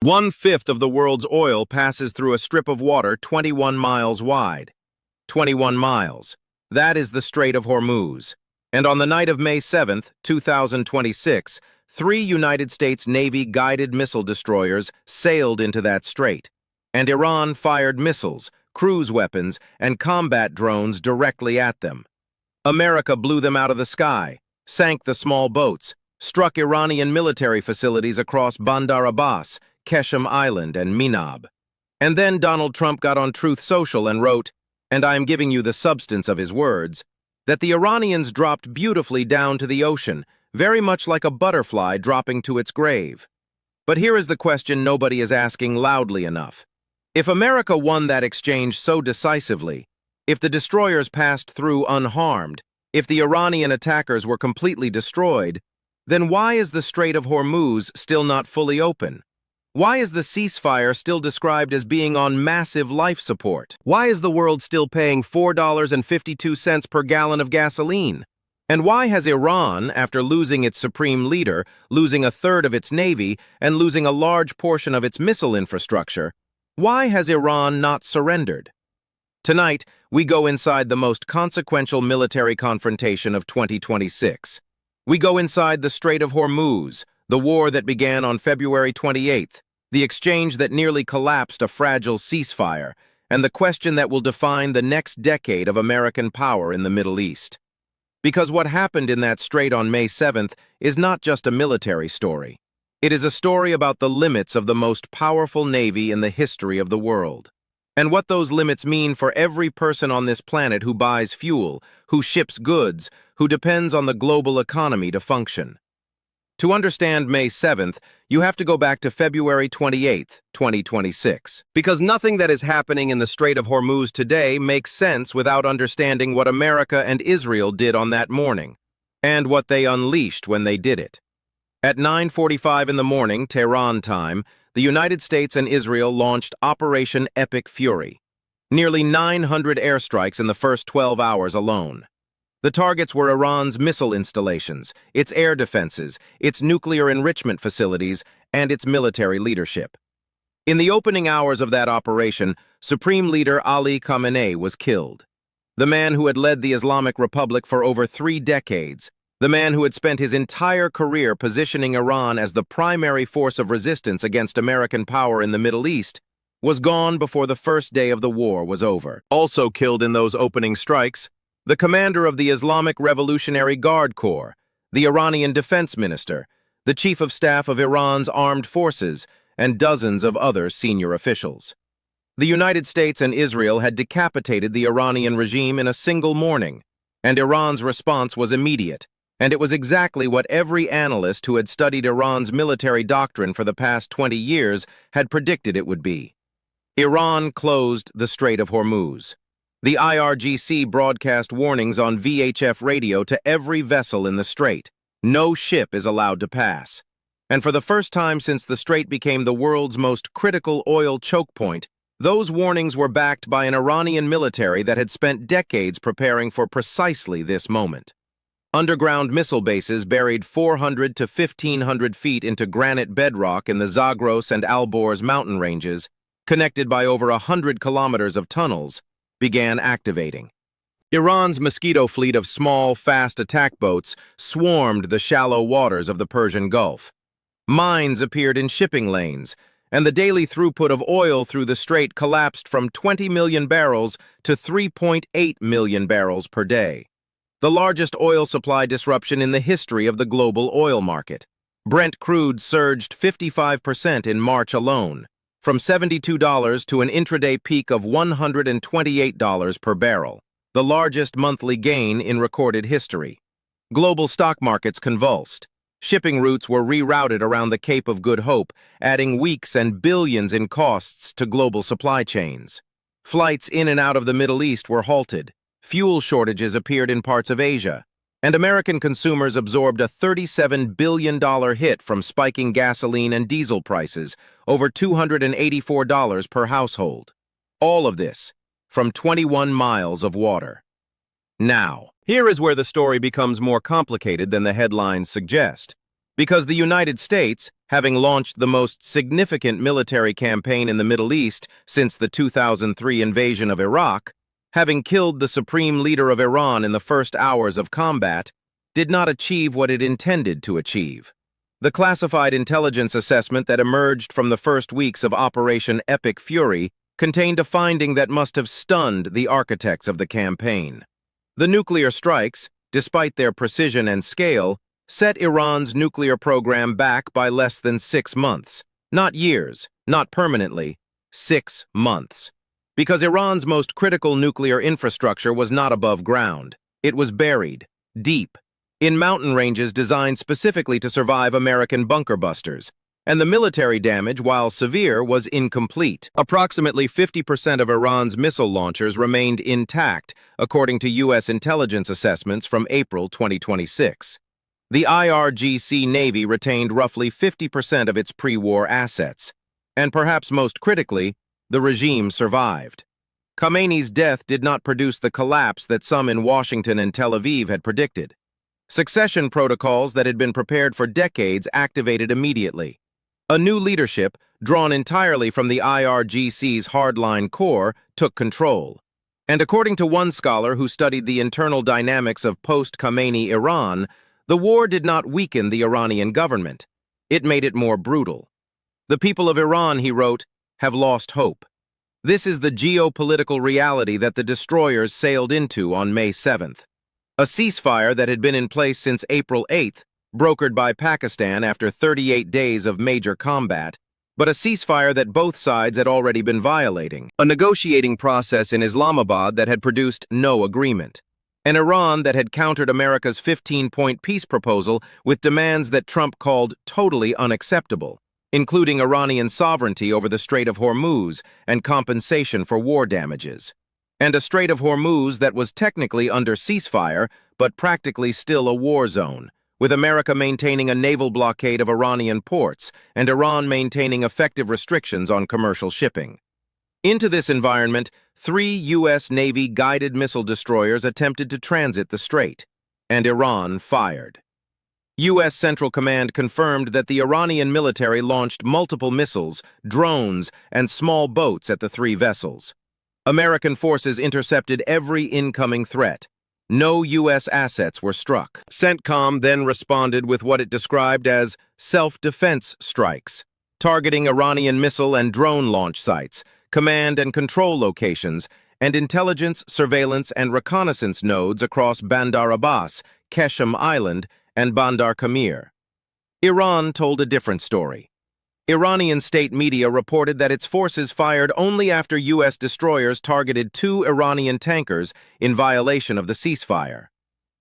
1/5 of the world's oil passes through a strip of water 21 miles wide. 21 miles. That is the Strait of Hormuz. And on the night of May 7th, 2026, 3 United States Navy guided missile destroyers sailed into that strait. And Iran fired missiles, cruise weapons, and combat drones directly at them. America blew them out of the sky, sank the small boats, struck Iranian military facilities across Bandar Abbas, Keshem Island, and Minab. And then Donald Trump got on Truth Social and wrote, and I am giving you the substance of his words, that the Iranians dropped beautifully down to the ocean, very much like a butterfly dropping to its grave. But here is the question nobody is asking loudly enough. If America won that exchange so decisively, if the destroyers passed through unharmed, if the Iranian attackers were completely destroyed, then why is the Strait of Hormuz still not fully open? Why is the ceasefire still described as being on massive life support? Why is the world still paying $4.52 per gallon of gasoline? And why has Iran, after losing its supreme leader, losing a third of its navy, and losing a large portion of its missile infrastructure, why has Iran not surrendered? Tonight, we go inside the most consequential military confrontation of 2026. We go inside the Strait of Hormuz, the war that began on February 28th, the exchange that nearly collapsed a fragile ceasefire, and the question that will define the next decade of American power in the Middle East. Because what happened in that strait on May 7th is not just a military story. It is a story about the limits of the most powerful navy in the history of the world, and what those limits mean for every person on this planet who buys fuel, who ships goods, who depends on the global economy to function. To understand May 7th, you have to go back to February 28th, 2026. Because nothing that is happening in the Strait of Hormuz today makes sense without understanding what America and Israel did on that morning, and what they unleashed when they did it. At 9:45 in the morning, Tehran time, the United States and Israel launched Operation Epic Fury. Nearly 900 airstrikes in the first 12 hours alone. The targets were Iran's missile installations, its air defenses, its nuclear enrichment facilities, and its military leadership. In the opening hours of that operation, Supreme Leader Ali Khamenei was killed. The man who had led the Islamic Republic for over 3 decades, the man who had spent his entire career positioning Iran as the primary force of resistance against American power in the Middle East, was gone before the first day of the war was over. Also killed in those opening strikes, the commander of the Islamic Revolutionary Guard Corps, the Iranian defense minister, the chief of staff of Iran's armed forces, and dozens of other senior officials. The United States and Israel had decapitated the Iranian regime in a single morning, and Iran's response was immediate, and it was exactly what every analyst who had studied Iran's military doctrine for the past 20 years had predicted it would be. Iran closed the Strait of Hormuz. The IRGC broadcast warnings on VHF radio to every vessel in the strait. No ship is allowed to pass. And for the first time since the strait became the world's most critical oil choke point, those warnings were backed by an Iranian military that had spent decades preparing for precisely this moment. Underground missile bases buried 400 to 1,500 feet into granite bedrock in the Zagros and Alborz mountain ranges, connected by over 100 kilometers of tunnels, began activating. Iran's Mosquito fleet of small, fast attack boats swarmed the shallow waters of the Persian Gulf. Mines appeared in shipping lanes, and the daily throughput of oil through the strait collapsed from 20 million barrels to 3.8 million barrels per day. The largest oil supply disruption in the history of the global oil market. Brent crude surged 55% in March alone, from $72 to an intraday peak of $128 per barrel, the largest monthly gain in recorded history. Global stock markets convulsed. Shipping routes were rerouted around the Cape of Good Hope, adding weeks and billions in costs to global supply chains. Flights in and out of the Middle East were halted. Fuel shortages appeared in parts of Asia, and American consumers absorbed a $37 billion hit from spiking gasoline and diesel prices, over $284 per household. All of this from 21 miles of water. Now, here is where the story becomes more complicated than the headlines suggest. Because the United States, having launched the most significant military campaign in the Middle East since the 2003 invasion of Iraq, having killed the supreme leader of Iran in the first hours of combat, did not achieve what it intended to achieve. The classified intelligence assessment that emerged from the first weeks of Operation Epic Fury contained a finding that must have stunned the architects of the campaign. The nuclear strikes, despite their precision and scale, set Iran's nuclear program back by less than 6 months. Not years, not permanently, 6 months. Because Iran's most critical nuclear infrastructure was not above ground. It was buried, deep, in mountain ranges designed specifically to survive American bunker busters. And the military damage, while severe, was incomplete. Approximately 50% of Iran's missile launchers remained intact, according to U.S. intelligence assessments from April 2026. The IRGC Navy retained roughly 50% of its pre-war assets. And perhaps most critically, the regime survived. Khamenei's death did not produce the collapse that some in Washington and Tel Aviv had predicted. Succession protocols that had been prepared for decades activated immediately. A new leadership, drawn entirely from the IRGC's hardline core, took control. And according to one scholar who studied the internal dynamics of post-Khamenei Iran, the war did not weaken the Iranian government. It made it more brutal. The people of Iran, he wrote, have lost hope. This is the geopolitical reality that the destroyers sailed into on May 7th. A ceasefire that had been in place since April 8th, brokered by Pakistan after 38 days of major combat, but a ceasefire that both sides had already been violating. A negotiating process in Islamabad that had produced no agreement. An Iran that had countered America's 15-point peace proposal with demands that Trump called totally unacceptable, including Iranian sovereignty over the Strait of Hormuz and compensation for war damages. And a Strait of Hormuz that was technically under ceasefire, but practically still a war zone, with America maintaining a naval blockade of Iranian ports and Iran maintaining effective restrictions on commercial shipping. Into this environment, 3 U.S. Navy guided missile destroyers attempted to transit the strait, and Iran fired. U.S. Central Command confirmed that the Iranian military launched multiple missiles, drones, and small boats at the 3 vessels. American forces intercepted every incoming threat. No U.S. assets were struck. CENTCOM then responded with what it described as self-defense strikes, targeting Iranian missile and drone launch sites, command and control locations, and intelligence, surveillance, and reconnaissance nodes across Bandar Abbas, Qeshm Island, and Bandar Kamir. Iran told a different story. Iranian state media reported that its forces fired only after U.S. destroyers targeted 2 Iranian tankers in violation of the ceasefire.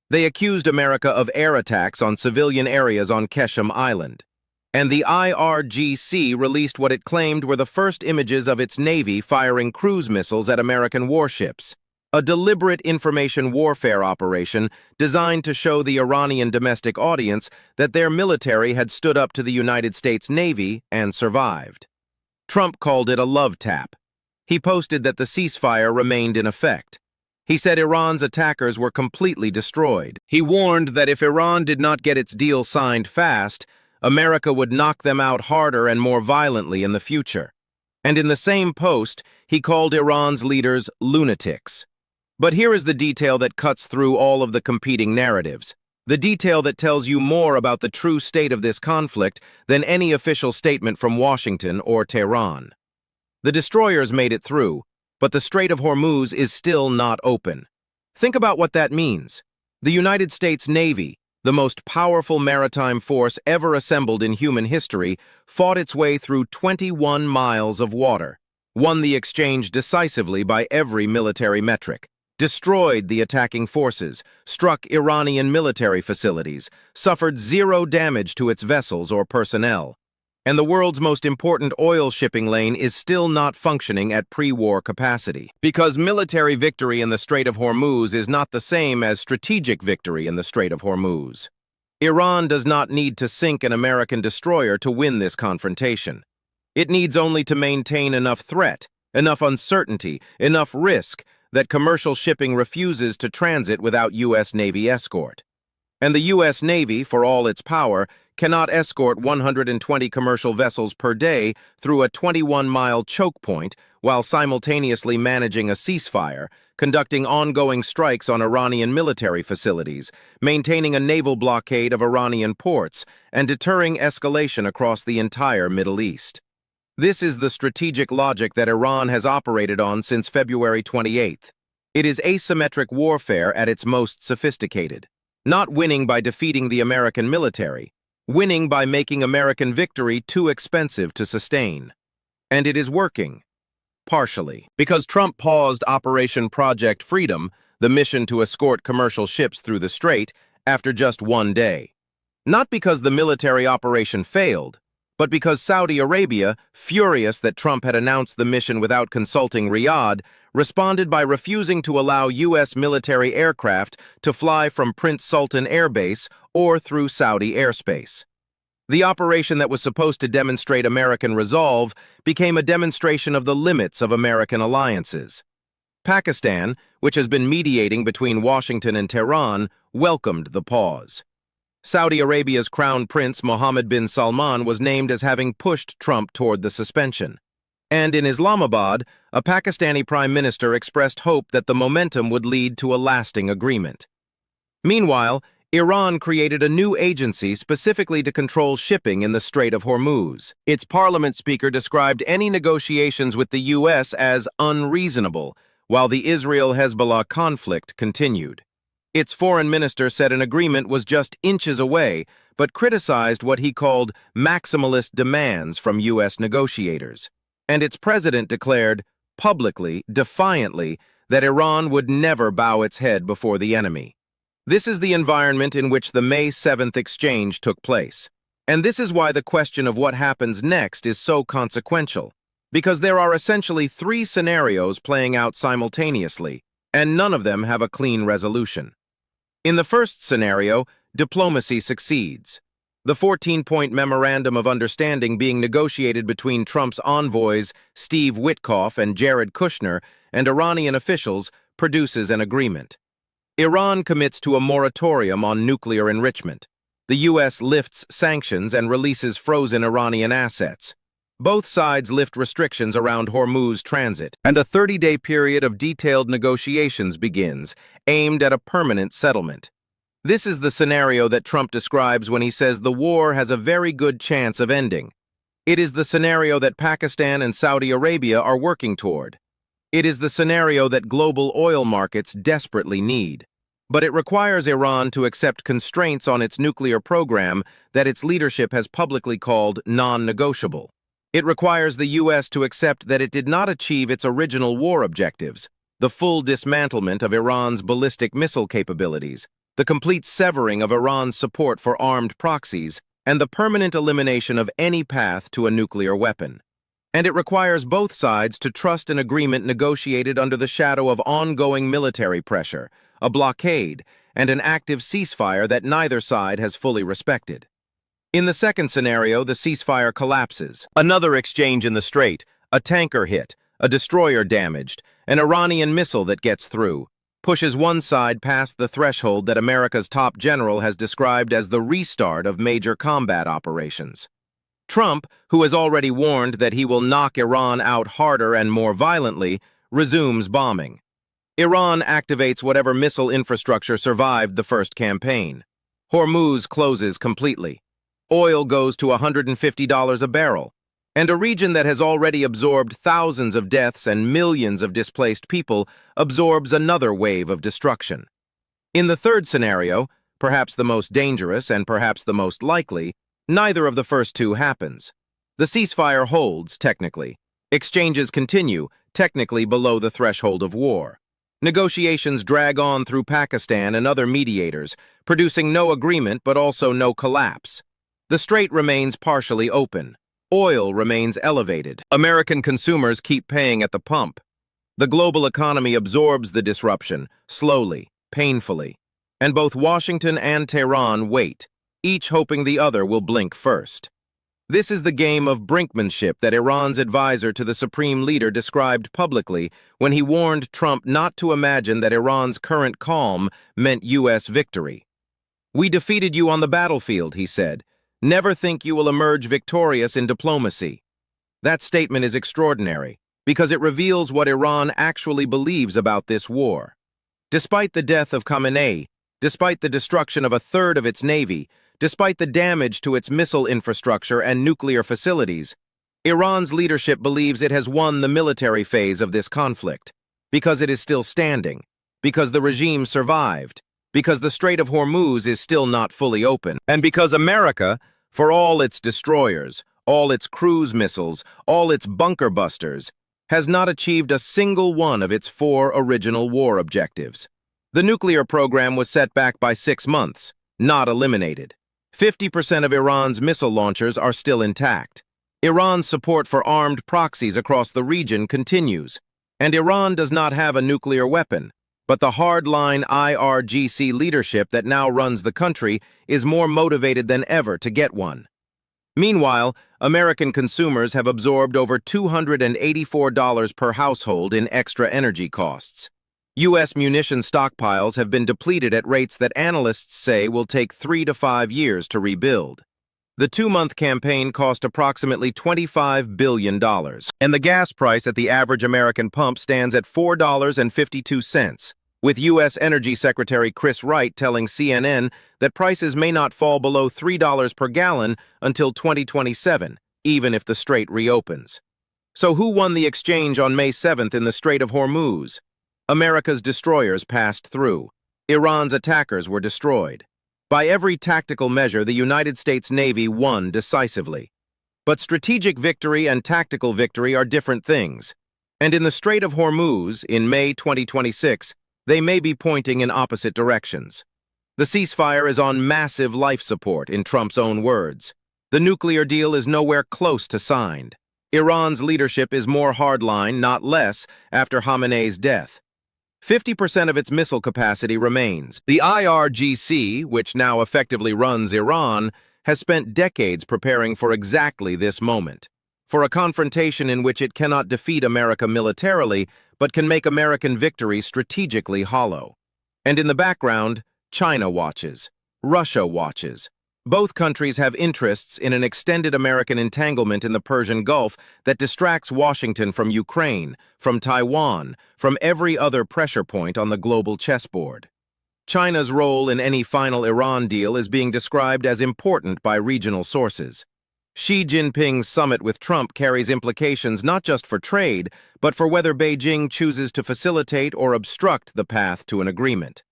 They accused America of air attacks on civilian areas on Qeshm Island. And the IRGC released what it claimed were the first images of its Navy firing cruise missiles at American warships, a deliberate information warfare operation designed to show the Iranian domestic audience that their military had stood up to the United States Navy and survived. Trump called it a love tap. He posted that the ceasefire remained in effect. He said Iran's attackers were completely destroyed. He warned that if Iran did not get its deal signed fast, America would knock them out harder and more violently in the future. And in the same post, he called Iran's leaders lunatics. But here is the detail that cuts through all of the competing narratives. The detail that tells you more about the true state of this conflict than any official statement from Washington or Tehran. The destroyers made it through, but the Strait of Hormuz is still not open. Think about what that means. The United States Navy, the most powerful maritime force ever assembled in human history, fought its way through 21 miles of water, won the exchange decisively by every military metric, destroyed the attacking forces, struck Iranian military facilities, suffered 0 damage to its vessels or personnel. And the world's most important oil shipping lane is still not functioning at pre-war capacity. Because military victory in the Strait of Hormuz is not the same as strategic victory in the Strait of Hormuz. Iran does not need to sink an American destroyer to win this confrontation. It needs only to maintain enough threat, enough uncertainty, enough risk that commercial shipping refuses to transit without U.S. Navy escort. And the U.S. Navy, for all its power, cannot escort 120 commercial vessels per day through a 21-mile choke point while simultaneously managing a ceasefire, conducting ongoing strikes on Iranian military facilities, maintaining a naval blockade of Iranian ports, and deterring escalation across the entire Middle East. This is the strategic logic that Iran has operated on since February 28th. It is asymmetric warfare at its most sophisticated. Not winning by defeating the American military, winning by making American victory too expensive to sustain. And it is working. Partially. Because Trump paused Operation Project Freedom, the mission to escort commercial ships through the strait, after just one day. Not because the military operation failed, but because Saudi Arabia, furious that Trump had announced the mission without consulting Riyadh, responded by refusing to allow U.S. military aircraft to fly from Prince Sultan Air Base or through Saudi airspace. The operation that was supposed to demonstrate American resolve became a demonstration of the limits of American alliances. Pakistan, which has been mediating between Washington and Tehran, welcomed the pause. Saudi Arabia's Crown Prince Mohammed bin Salman was named as having pushed Trump toward the suspension. And in Islamabad, a Pakistani prime minister expressed hope that the momentum would lead to a lasting agreement. Meanwhile, Iran created a new agency specifically to control shipping in the Strait of Hormuz. Its parliament speaker described any negotiations with the U.S. as unreasonable, while the Israel-Hezbollah conflict continued. Its foreign minister said an agreement was just inches away, but criticized what he called maximalist demands from U.S. negotiators. And its president declared, publicly, defiantly, that Iran would never bow its head before the enemy. This is the environment in which the May 7th exchange took place. And this is why the question of what happens next is so consequential, because there are essentially three scenarios playing out simultaneously, and none of them have a clean resolution. In the first scenario, diplomacy succeeds. The 14-point memorandum of understanding being negotiated between Trump's envoys, Steve Witkoff and Jared Kushner, and Iranian officials produces an agreement. Iran commits to a moratorium on nuclear enrichment. The U.S. lifts sanctions and releases frozen Iranian assets. Both sides lift restrictions around Hormuz transit, and a 30-day period of detailed negotiations begins, aimed at a permanent settlement. This is the scenario that Trump describes when he says the war has a very good chance of ending. It is the scenario that Pakistan and Saudi Arabia are working toward. It is the scenario that global oil markets desperately need. But it requires Iran to accept constraints on its nuclear program that its leadership has publicly called non-negotiable. It requires the U.S. to accept that it did not achieve its original war objectives, the full dismantlement of Iran's ballistic missile capabilities, the complete severing of Iran's support for armed proxies, and the permanent elimination of any path to a nuclear weapon. And it requires both sides to trust an agreement negotiated under the shadow of ongoing military pressure, a blockade, and an active ceasefire that neither side has fully respected. In the second scenario, the ceasefire collapses. Another exchange in the strait, a tanker hit, a destroyer damaged, an Iranian missile that gets through, pushes one side past the threshold that America's top general has described as the restart of major combat operations. Trump, who has already warned that he will knock Iran out harder and more violently, resumes bombing. Iran activates whatever missile infrastructure survived the first campaign. Hormuz closes completely. Oil goes to $150 a barrel. And a region that has already absorbed thousands of deaths and millions of displaced people absorbs another wave of destruction. In the third scenario, perhaps the most dangerous and perhaps the most likely, neither of the first two happens. The ceasefire holds, technically. Exchanges continue, technically below the threshold of war. Negotiations drag on through Pakistan and other mediators, producing no agreement but also no collapse. The strait remains partially open. Oil remains elevated. American consumers keep paying at the pump. The global economy absorbs the disruption, slowly, painfully. And both Washington and Tehran wait, each hoping the other will blink first. This is the game of brinkmanship that Iran's advisor to the supreme leader described publicly when he warned Trump not to imagine that Iran's current calm meant U.S. victory. "We defeated you on the battlefield," he said, Never think you will emerge victorious in diplomacy. That statement is extraordinary because it reveals what Iran actually believes about this war. Despite the death of Khamenei, despite the destruction of a third of its navy, despite the damage to its missile infrastructure and nuclear facilities, Iran's leadership believes it has won the military phase of this conflict because it is still standing, because the regime survived, because the Strait of Hormuz is still not fully open, and because America, for all its destroyers, all its cruise missiles, all its bunker busters, has not achieved a single one of its 4 original war objectives. The nuclear program was set back by 6 months, not eliminated. 50% of Iran's missile launchers are still intact. Iran's support for armed proxies across the region continues, and Iran does not have a nuclear weapon, but the hardline IRGC leadership that now runs the country is more motivated than ever to get one. Meanwhile, American consumers have absorbed over $284 per household in extra energy costs. U.S. munition stockpiles have been depleted at rates that analysts say will take 3 to 5 years to rebuild. The 2-month campaign cost approximately $25 billion, and the gas price at the average American pump stands at $4.52, with U.S. Energy Secretary Chris Wright telling CNN that prices may not fall below $3 per gallon until 2027, even if the strait reopens. So who won the exchange on May 7th in the Strait of Hormuz? America's destroyers passed through. Iran's attackers were destroyed. By every tactical measure, the United States Navy won decisively. But strategic victory and tactical victory are different things. And in the Strait of Hormuz, in May 2026, they may be pointing in opposite directions. The ceasefire is on massive life support, in Trump's own words. The nuclear deal is nowhere close to signed. Iran's leadership is more hardline, not less, after Khamenei's death. 50% of its missile capacity remains. The IRGC, which now effectively runs Iran, has spent decades preparing for exactly this moment, for a confrontation in which it cannot defeat America militarily, but can make American victory strategically hollow. And in the background, China watches. Russia watches. Both countries have interests in an extended American entanglement in the Persian Gulf that distracts Washington from Ukraine, from Taiwan, from every other pressure point on the global chessboard. China's role in any final Iran deal is being described as important by regional sources. Xi Jinping's summit with Trump carries implications not just for trade, but for whether Beijing chooses to facilitate or obstruct the path to an agreement.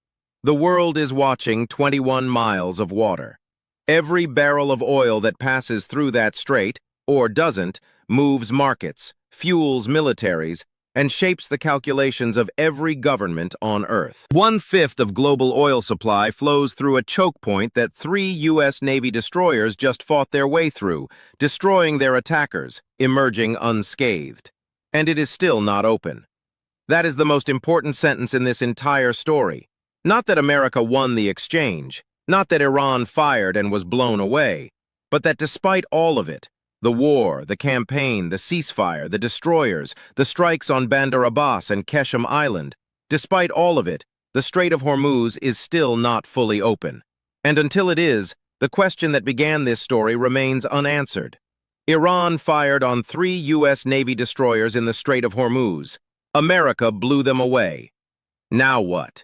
The world is watching 21 miles of water. Every barrel of oil that passes through that strait, or doesn't, moves markets, fuels militaries, and shapes the calculations of every government on Earth. 1/5 of global oil supply flows through a choke point that 3 U.S. Navy destroyers just fought their way through, destroying their attackers, emerging unscathed. And it is still not open. That is the most important sentence in this entire story. Not that America won the exchange, not that Iran fired and was blown away, but that despite all of it, the war, the campaign, the ceasefire, the destroyers, the strikes on Bandar Abbas and Keshem Island, despite all of it, the Strait of Hormuz is still not fully open. And until it is, the question that began this story remains unanswered. Iran fired on 3 U.S. Navy destroyers in the Strait of Hormuz. America blew them away. Now what?